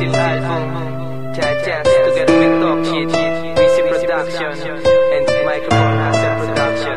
exclusive album, Jazz together with Talk Shit, VC Production, and Microphone Hassel Production.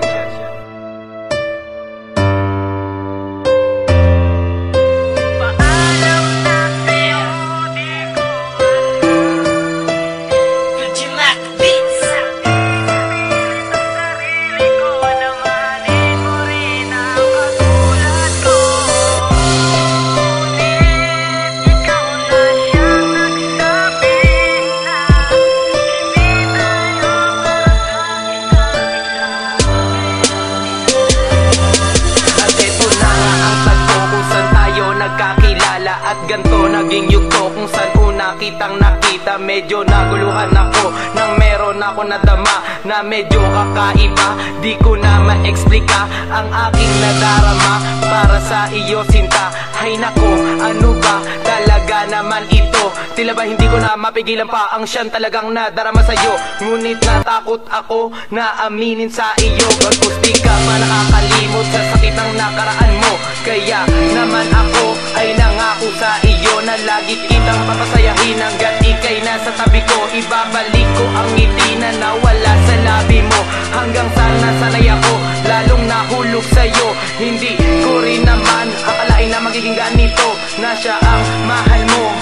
At ganto naging yugto kung saan una kitang nakita. Medyo naguluhan ako nang meron ako nadama na medyo kakaiba. Di ko na ma-explika ang aking nadarama para sa iyo sinta. Hay nako, ano ba talaga naman ito? Tila ba hindi ko na mapigilan pa ang siyan talagang nadarama sa'yo. Ngunit natakot ako na aminin sa iyo. Bagkus di ka pa nakakalimot sa sakit ng nakaraan mo. Kaya naman ako ay nangako sa iyo na lagi kitang papasayahin hanggat ika'y nasa tabi ko. Ibabalik ko ang ngiti na nawala sa labi mo. Hanggang sana sanay ako lalong nahulog sa'yo. Hindi ko rin naman akalain na magiging ganito, na siya ang mahal mo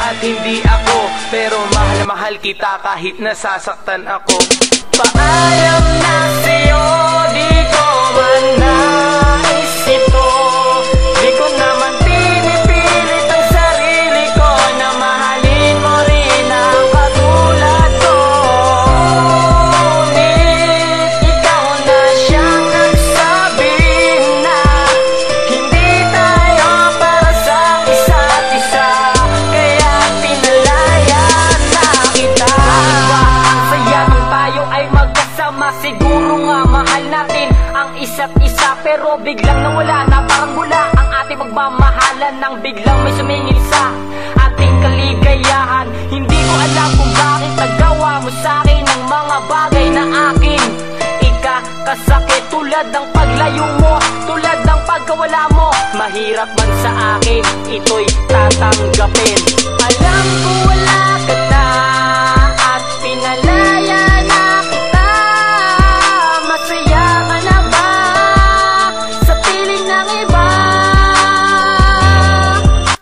at hindi ako. Pero mahal na mahal kita kahit nasasaktan ako. Paalam na sa'yo, di ko man nais ito. Di ko naman pinipilit ang sarili ko na mahalin mo rin ang katulad ko. Ngunit ikaw na siyang nagsabi na hindi tayo para sa isa't isa. Kaya pinalaya na kita. Ang saya nung tayo ay magkasama. Siguro nga mahal natin ang isa't isa, pero biglang nawala na parang wala ang ating magmamahalan. Nang biglang may sumingit sa ating kaligayahan. Hindi ko alam kung bakit nagawa mo sa'kin ang mga bagay na akin ikakasakit. Tulad ng paglayo mo, tulad ng pagkawala mo. Mahirap man sa akin, ito'y tatanggapin. Alam ko wala ka na at pinalaya na kita. Masaya ka na ba sa piling ng iba?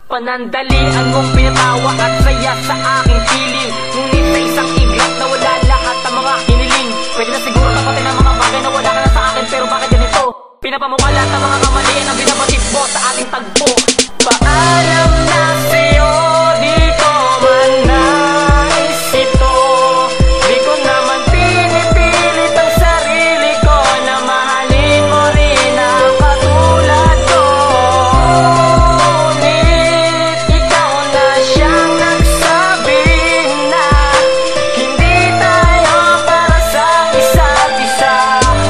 Panandalian mong pinatawa at saya sa aking piling. Ngunit sa isang iglap na wala lahat ng mga hiniling. Pwede na siguro tapatin ang mga bagay na wala ka na sa akin, pero bakit ganito? Pinapamukha lahat ng mga kamalian ang binabatid mo sa ating tagpo. Paalam na sa'yo, di ko man nais ito. Di ko naman pinipilit ang sarili ko na mahalin mo rin ang katulad ko. Ngunit ikaw na siyang nagsabi na hindi tayo para sa isa't isa.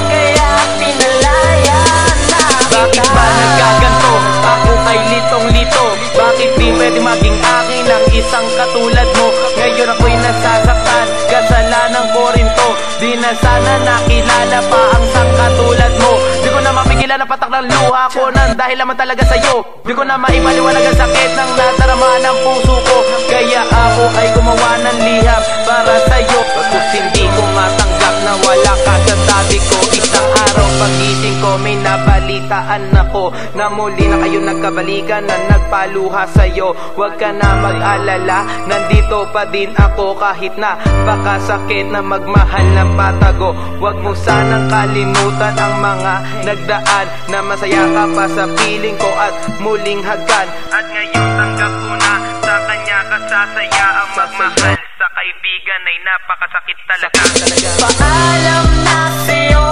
Kaya pinalaya na kita. Bakit ba nagkaganto? Ako ay litong-lito. Bakit di pwede maging akin ang isang katulad mo? Ngayon ako'y nasasaktan, kasalanan ko rin to. Di na sana nakilala pa ang sang katulad mo. Di ko na mapigilan ang patak ng luha ko nang dahil naman talaga sa'yo. Di ko na maipaliwanag ang sakit ng nadarama ng puso ko. Kaya ako ay gumawa ng liham para sa'yo. Bagkus hindi ko matanggap na wala ka sa tabi ko. Isang araw pagising ko may nabalitaan ako na muli na kayo nagkabalikan, na nagpaluha sa'yo. Huwag ka na mag-alala, nandito pa din ako kahit na pakasakit na magmahal ng patago. Huwag mo sanang kalimutan ang mga nagdaan na masaya ka pa sa piling ko at muling hagkan. At ngayon tanggap ko na sa kanya ka sasaya. Ang magmahal sa kaibigan ay napakasakit talaga. Paalam na sa'yo.